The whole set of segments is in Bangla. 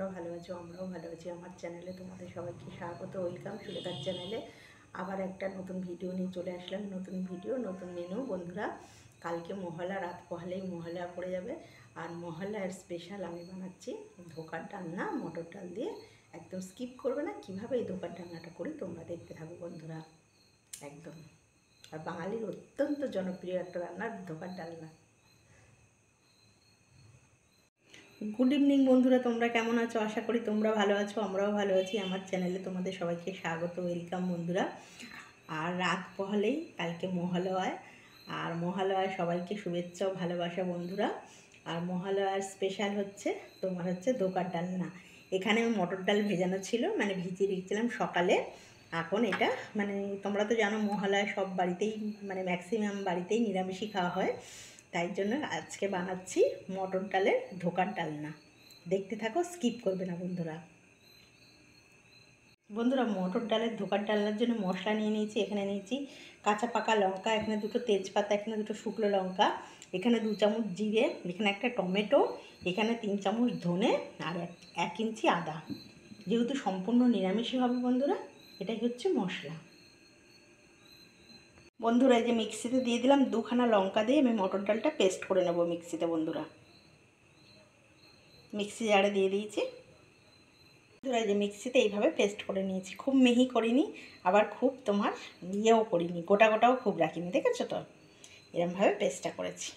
তোমরা ভালো আছো, আমরাও ভালো আছি। আমার চ্যানেলে তোমাদের সবাইকে স্বাগত, ওয়েলকাম। সুলেখার চ্যানেলে আবার একটা নতুন ভিডিও নিয়ে চলে আসলাম। নতুন ভিডিও, নতুন মেনু। বন্ধুরা, কালকে মহালয়া, রাত পহলেই মহালয়া পড়ে যাবে। আর মহালয়ার স্পেশাল আমি বানাচ্ছি ধোকার ডালনা মটর ডাল দিয়ে। একদম স্কিপ করবে না। কীভাবে এই ধোকার ডালনাটা করি তোমরা দেখতে থাকো বন্ধুরা, একদম। আর বাঙালির অত্যন্ত জনপ্রিয় একটা রান্না ধোকার ডালনা। গুড ইভিনিং বন্ধুরা, তোমরা কেমন আছো? আশা করি তোমরা ভালো আছো, আমরাও ভালো আছি। আমার চ্যানেলে তোমাদের সবাইকে স্বাগত, ওয়েলকাম বন্ধুরা। আর রাত পহলেই কালকে মহালয়া, আর মহালয়ায় সবাইকে শুভেচ্ছা ও ভালোবাসা বন্ধুরা। আর মহালয়ার স্পেশাল হচ্ছে তোমার ধোকার ডালনা। এখানে আমি মটর ডাল ভেজানো ছিল, মানে ভিজিয়ে রেখেছিলাম সকালে। এখন এটা তোমরা তো জানো মহালয়া সব বাড়িতেই, ম্যাক্সিমাম বাড়িতেই নিরামিষই খাওয়া হয়। তাই জন্য আজকে বানাচ্ছি মটর ডালের ধোকার ডালনা। দেখতে থাকো, স্কিপ করবে না বন্ধুরা। বন্ধুরা, মটর ডালের ধোকার ডালনার জন্য মশলা নিয়ে নিয়েছি। এখানে নিয়েছি কাঁচা পাকা লঙ্কা, এখানে দুটো তেজপাতা, এখানে দুটো শুকনো লঙ্কা, এখানে 2 চামচ জিরে, এখানে একটা টমেটো, এখানে 3 চামচ ধনে, আর 1 ইঞ্চি আদা। যেহেতু সম্পূর্ণ নিরামিষই হবে বন্ধুরা, এটাই হচ্ছে মশলা। বন্ধুরা, এই যে মিক্সিতে দিয়ে দিলাম 2খানা লঙ্কা দিয়ে আমি মটর ডালটা পেস্ট করে নেব মিক্সিতে। বন্ধুরা, মিক্সি জারে দিয়ে দিয়েছি। বন্ধুরা, এই যে মিক্সিতে এইভাবে পেস্ট করে নিয়েছি। খুব মিহি করিনি, আবার খুব ইয়েও করিনি, গোটা গোটাও খুব রাখিনি। দেখেছো তো, এরকমভাবে পেস্টটা করেছি।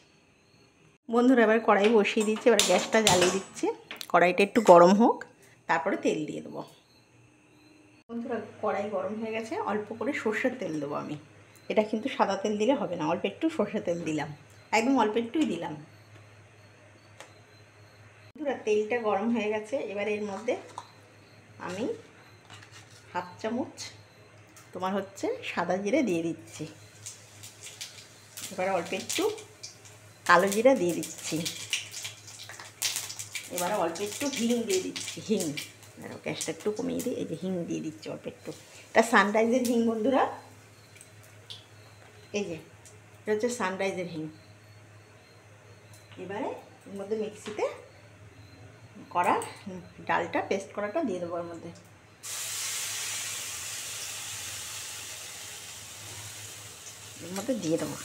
বন্ধুরা, এবার কড়াই বসিয়ে দিচ্ছি। এবার গ্যাসটা জ্বালিয়ে দিচ্ছি। কড়াইটা একটু গরম হোক, তারপরে তেল দিয়ে দেবো। বন্ধুরা, কড়াই গরম হয়ে গেছে। অল্প করে সর্ষের তেল দেবো আমি। এটা কিন্তু সাদা তেল দিলে হবে না, অল্প একটু সর্ষের তেল দিলাম, একদম অল্প একটুই দিলাম। বন্ধুরা, তেলটা গরম হয়ে গেছে। এবার এর মধ্যে আমি 1/2 চামচ সাদা জিরে দিয়ে দিচ্ছি। এবার অল্প একটু কালো জিরা দিয়ে দিচ্ছি। এবার অল্প একটু হিং দিয়ে দিচ্ছি। হিং, গ্যাসটা একটু কমিয়ে দিই। এই যে হিং দিয়ে দিচ্ছি অল্প একটু। এটা সানরাইজের হিং বন্ধুরা, এই যে এটা হচ্ছে সানরাইজের হিং। এবারে এর মধ্যে মিক্সিতে করা ডালটা পেস্ট করাটা দিয়ে দেবো এর মধ্যে। এর মধ্যে দিয়ে দেবো।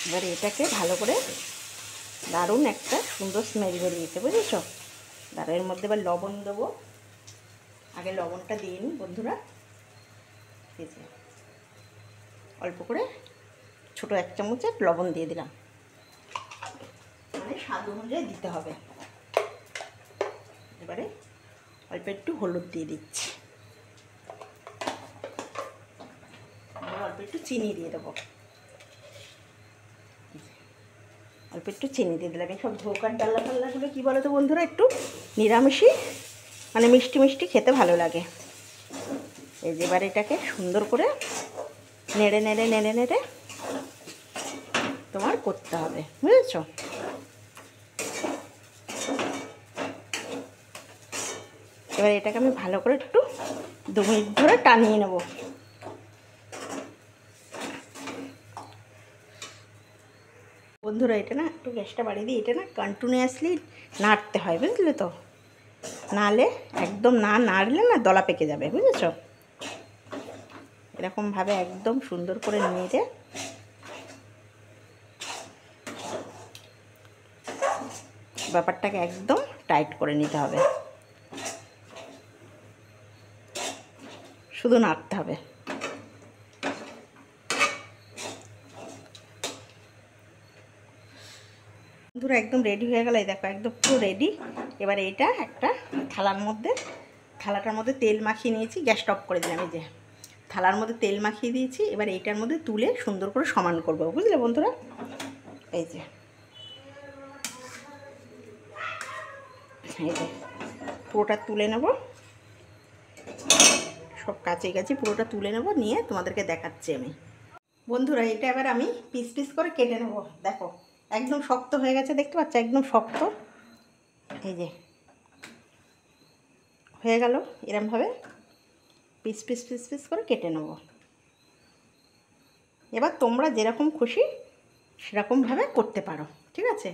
এবারে এটাকে ভালো করে, দারুণ একটা সুন্দর স্মেল বেরিয়েছে, বুঝেছ? দাঁড়া, এর মধ্যে এবার লবণ দেবো। আগে লবণটা দিয়ে নিই বন্ধুরা। এই যে অল্প করে ছোটো 1 চামচের লবণ দিয়ে দিলাম, মানে স্বাদ অনুযায়ী দিতে হবে। এবারে অল্প একটু হলুদ দিয়ে দিচ্ছি। অল্প একটু চিনি দিয়ে দেবো। অল্প একটু চিনি দিয়ে দিলাম। এইসব ধোকার ডালনা ফাল্লাগুলো কী বলো তো বন্ধুরা, একটু নিরামিষই, মানে মিষ্টি মিষ্টি খেতে ভালো লাগে। এই যে এবার এটাকে সুন্দর করে নেড়ে নেড়ে নেড়ে নেড়ে তোমার করতে হবে, বুঝেছ? এবার এটাকে আমি ভালো করে একটু 2 মিনিট ধরে টানিয়ে নেব। বন্ধুরা, এটা না একটু গ্যাসটা বাড়িয়ে দিই। এটা না কন্টিনিউয়াসলি নাড়তে হয়, বুঝলে তো? নাহলে একদম না নাড়লে না দলা পেকে যাবে, বুঝেছ? এরকমভাবে একদম সুন্দর করে নেড়ে ব্যাপারটাকে একদম টাইট করে নিতে হবে। শুধু নাড়তে হবে। বন্ধুরা, একদম রেডি হয়ে গেল। এই দেখো, একদম পুরো রেডি। এবার এটা একটা থালাটার মধ্যে তেল মাখিয়ে নিয়েছি। গ্যাসটা অফ করে দিলাম। এই যে থালার মধ্যে তেল মাখিয়ে দিয়েছি। এবার এইটার মধ্যে তুলে সুন্দর করে সমান করবো, বুঝলে বন্ধুরা? এই যে পুরোটা তুলে নেব, সব কাছে কাছে পুরোটা তুলে নেব, নিয়ে তোমাদেরকে দেখাচ্ছি আমি। বন্ধুরা, এটা এবার আমি পিস পিস করে কেটে নেব। দেখো, একদম শক্ত হয়ে গেছে, দেখতে পাচ্ছ? একদম শক্ত। এই যে হয়ে গেল এরমভাবে। পিস পিস পিস পিস করে কেটে নেব। এবার তোমরা যেরকম খুশি সেরকমভাবে করতে পারো, ঠিক আছে।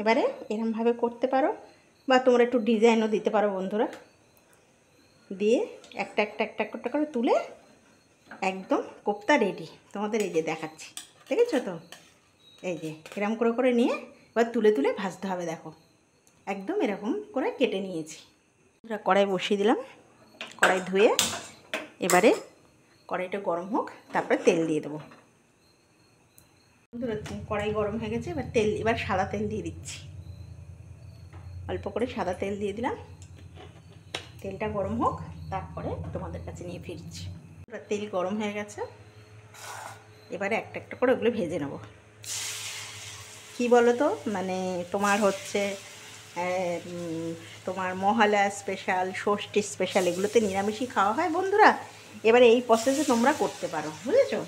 এবারে এরকমভাবে করতে পারো, বা তোমরা একটু ডিজাইনও দিতে পারো বন্ধুরা। দিয়ে একটা একটা একটা একটা করে তুলে একদম কোপ্তা রেডি তোমাদের। এই যে দেখাচ্ছি, দেখেছো তো? এই যে এরকম করে করে নিয়ে এবার তুলে তুলে ভাজতে হবে। দেখো একদম এরকম করে কেটে নিয়েছি। কড়াই বসিয়ে দিলাম, কড়াই ধুয়ে এবারে কড়াইটা গরম হোক, তারপরে তেল দিয়ে দেবো। বন্ধুরা কড়াই গরম হয়ে গেছে, এবার সাদা তেল দিয়ে দিচ্ছি। অল্প করে সাদা তেল দিয়ে দিলাম। তেলটা গরম হোক, তারপরে তোমাদের কাছে নিয়ে ফিরছি। তেল গরম হয়ে গেছে, এবারে একটা একটা করে ওগুলো ভেজে নেব। কি বলো তো, মানে তোমার হচ্ছে তোমার মহালয়া স্পেশাল, ষষ্ঠী স্পেশাল, এগুলোতে নিরামিষই খাওয়া হয় বন্ধুরা। এবারে এই প্রসেসে তোমরা করতে পারো, বুঝেছো?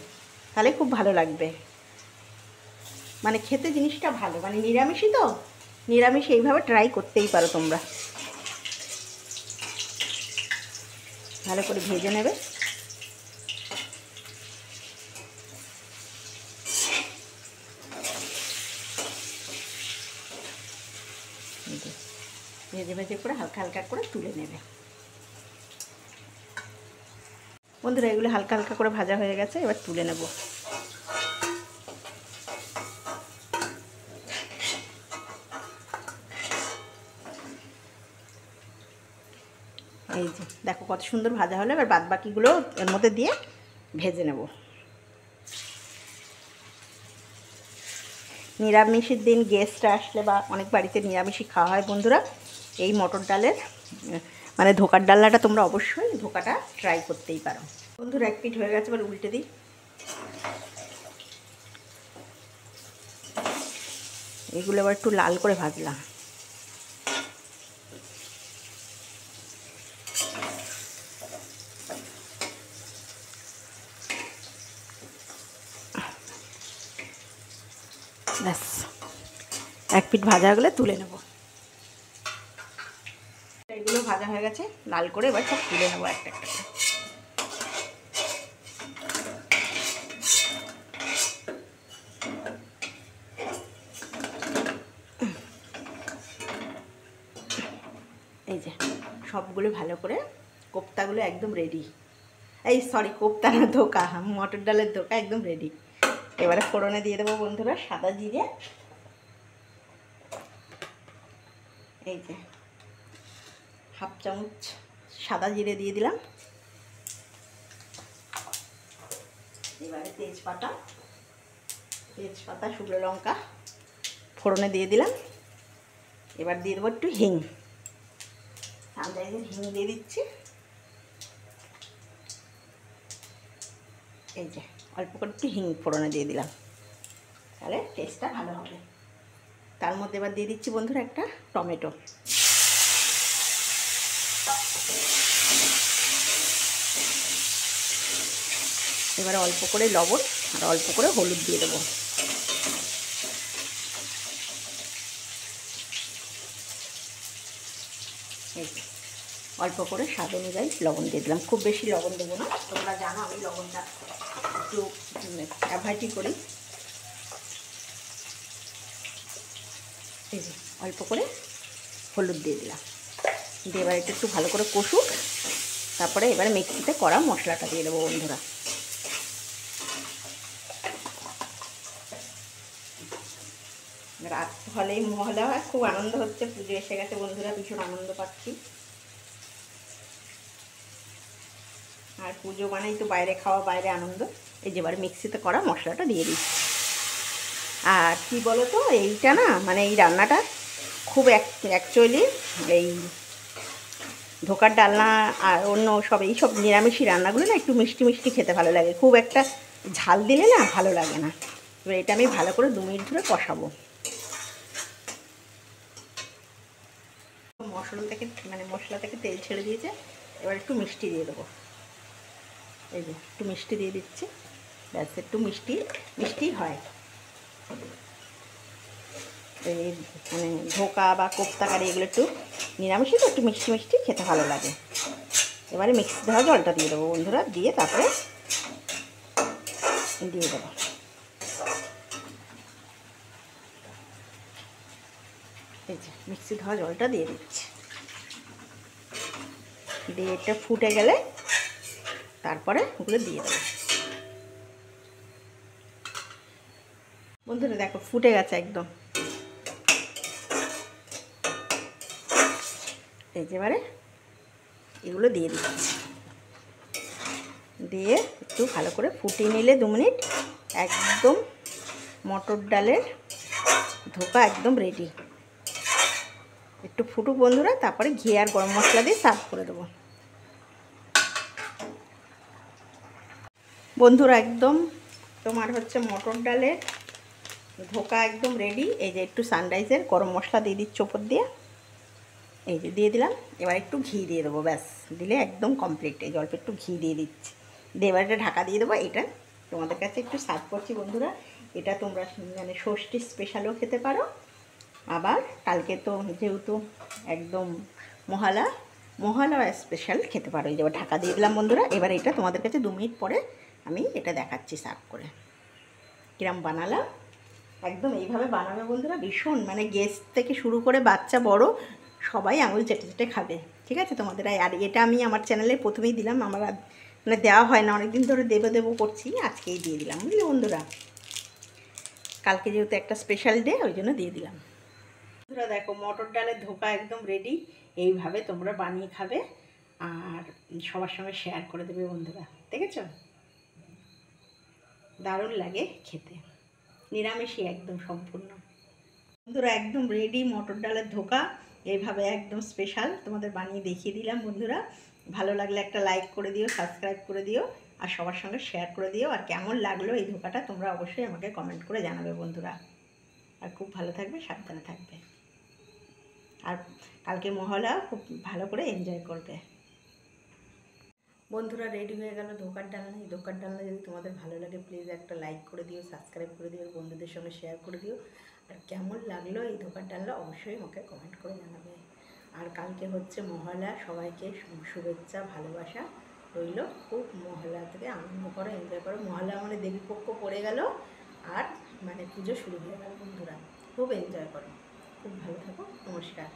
তাহলে খুব ভালো লাগবে। মানে খেতে জিনিসটা ভালো, মানে নিরামিষই তো, নিরামিষ এইভাবে ট্রাই করতেই পারো তোমরা। ভালো করে ভেজে নেবে। ভেজে ভেজে করে হালকা হালকা করে তুলে নেবে বন্ধুরা। এগুলো হালকা হালকা করে ভাজা হয়ে গেছে, এবার তুলে নেব। এই যে দেখো কত সুন্দর ভাজা হলো। এবার বাদ বাকিগুলো এর মধ্যে দিয়ে ভেজে নেব। নিরামিষের দিন গেস্ট আসলে বা অনেক বাড়িতে নিরামিষই খাওয়া হয় বন্ধুরা। এই মটর ডালের মানে ধোকার ডালনাটা তোমরা অবশ্যই ধোকাটা ট্রাই করতেই পারো বন্ধুরা। এক পিঠ হয়ে গেছে, এবার উল্টে দিই। এগুলো আবার একটু লাল করে ভাজলাম। ব্যাস, এক পিঠ ভাজা হয়ে গেলে তুলে নেব। এগুলো ভাজা হয়ে গেছে লাল করে, এবার সব তুলে নেবো একটা একটা করে। এই যে সবগুলো ভালো করে, কোপ্তাগুলো একদম রেডি। এই সরি, কোপ্তা না, ধোকা, মটর ডালের ধোকা একদম রেডি। এবারে ফোড়নে দিয়ে দেবো বন্ধুরা সাদা জিরে। এই যে হাফ চামচ সাদা জিরে দিয়ে দিলাম। এবারে তেজপাতা, শুকনো লঙ্কা ফোড়নে দিয়ে দিলাম। এবার দিয়ে দেবো একটু হিং, সানরাইজের হিং দিয়ে দিচ্ছি। এই যে অল্প করে একটু হিং ফোড়নে দিয়ে দিলাম, তাহলে টেস্টটা ভালো হবে। তার মধ্যে এবার দিয়ে দিচ্ছি বন্ধুরা একটা টমেটো। এবারে অল্প করে লবণ আর অল্প করে হলুদ দিয়ে দেবো। এই অল্প করে স্বাদ অনুযায়ী লবণ দিয়ে দিলাম, খুব বেশি লবণ দেবো না। তোমরা জানো আমি লবণটা একটু অ্যাভয়েডই করি। এই যে অল্প করে হলুদ দিয়ে দিলাম। দিয়ে এবার একটু ভালো করে কষুক, তারপরে এবারে মিক্সিতে করা মশলাটা দিয়ে দেবো বন্ধুরা। রাত হলেই মহলা হয়, খুব আনন্দ হচ্ছে। পুজো এসে গেছে বন্ধুরা, ভীষণ আনন্দ পাচ্ছি। আর পুজো মানেই তো বাইরে খাওয়া, বাইরে আনন্দ। এই যে এবার মিক্সিতে করা মশলাটা দিয়ে দিচ্ছি। আর কি বলো তো, এইটা না মানে এই রান্নাটা খুব অ্যাকচুয়ালি এই ধোকার ডালনা আর অন্য সব এইসব নিরামিষি রান্নাগুলো না একটু মিষ্টি মিষ্টি খেতে ভালো লাগে। খুব একটা ঝাল দিলে না ভালো লাগে না। এবার এটা আমি ভালো করে 2 মিনিট ধরে কষাবো। মশলা থেকে তেল ছেড়ে দিয়েছে, এবার একটু মিষ্টি দিয়ে দেবো। এই যে একটু মিষ্টি দিয়ে দিচ্ছি, ব্যাস একটু মিষ্টি হয়। এই মানে ধোকা বা কোপ্তা কারি এগুলো একটু নিরামিষই তো, একটু মিষ্টি মিষ্টি খেতে ভালো লাগে। এবারে মিক্সি ধোয়া জলটা দিয়ে দেবো বন্ধুরা, দিয়ে তারপরে দিয়ে দেবো। এই যে মিক্সি ধোয়া জলটা দিয়ে দিচ্ছি, দিয়ে এটা ফুটে গেলে তারপরে ওগুলো দিয়ে দেবো। বন্ধুরা দেখো ফুটে গেছে একদম। এই যে এবারে এগুলো দিয়ে দিচ্ছি, দিয়ে একটু ভালো করে ফুটিয়ে নিলে 2 মিনিট একদম মটর ডালের ধোকা একদম রেডি। একটু ফুটুক বন্ধুরা, তারপরে ঘি আর গরম মশলা দিয়ে সার্ভ করে দেবো। বন্ধুরা একদম তোমার হচ্ছে মটর ডালের ধোকা একদম রেডি। এই যে একটু সানরাইজের গরম মশলা দিয়ে দিচ্ছি ওপর দিয়ে, এই যে দিয়ে দিলাম। এবার একটু ঘি দিয়ে দেবো, ব্যাস দিলে একদম কমপ্লিট। এই অল্প একটু ঘি দিয়ে দিচ্ছি, দিয়ে এবার এটা ঢাকা দিয়ে দেবো। এটা তোমাদের কাছে একটু সার্ভ করছি বন্ধুরা। এটা তোমরা মানে ষষ্ঠী স্পেশালও খেতে পারো, আবার কালকে তো যেহেতু একদম মহালয়া স্পেশাল খেতে পারো। এই যে ঢাকা দিয়ে দিলাম বন্ধুরা। এবার এটা তোমাদের কাছে 2 মিনিট পরে আমি এটা দেখাচ্ছি সার্ভ করে কিরম বানালাম। একদম এইভাবে বানাবে বন্ধুরা, ভীষণ মানে গেস্ট থেকে শুরু করে বাচ্চা বড় সবাই আঙুল চেটে চেটে খাবে। ঠিক আছে তোমাদের। আর এটা আমি আমার চ্যানেলে প্রথমেই দিলাম, আমার মানে দেওয়া হয় না অনেক দিন ধরে, দেবো করছি, আজকেই দিয়ে দিলাম বুঝলি বন্ধুরা। কালকে যেহেতু একটা স্পেশাল ডে ওই জন্য দিয়ে দিলাম। বন্ধুরা দেখো মটর ডালের ধোকা একদম রেডি। এইভাবে তোমরা বানিয়ে খাবে আর সবার সঙ্গে শেয়ার করে দেবে বন্ধুরা। দেখেছ দারুণ লাগে খেতে, নিরামিষই একদম সম্পূর্ণ। বন্ধুরা একদম রেডি মটর ডালের ধোকা, এইভাবে একদম স্পেশাল তোমাদের বানিয়ে দেখিয়ে দিলাম বন্ধুরা। ভালো লাগলে একটা লাইক করে দিও, সাবস্ক্রাইব করে দিও আর সবার সঙ্গে শেয়ার করে দিও। আর কেমন লাগলো এই ধোকাটা তোমরা অবশ্যই আমাকে কমেন্ট করে জানাবে বন্ধুরা। আর খুব ভালো থাকবে, সাবধানে থাকবে, আর কালকে মহলা খুব ভালো করে এনজয় করবে। বন্ধুরা রেডি হয়ে গেল ধোকার ডালনা। এই ধোকার ডালনা যদি তোমাদের ভালো লাগে প্লিজ একটা লাইক করে দিও, সাবস্ক্রাইব করে দিও, বন্ধুদের সঙ্গে শেয়ার করে দিও। আর কেমন লাগলো এই ধোকার ডালনা অবশ্যই আমাকে কমেন্ট করে জানাবে। আর কালকে হচ্ছে মহালয়া, সবাইকে শুভেচ্ছা ভালোবাসা রইল। খুব মহালয়া থেকে আনন্দ করো, এনজয় করো। মহালয়া মানে দেবীপক্ষ পড়ে গেল আর মানে পুজো শুরু হয়ে গেল বন্ধুরা। খুব এনজয় করো, খুব ভালো থাকো, নমস্কার।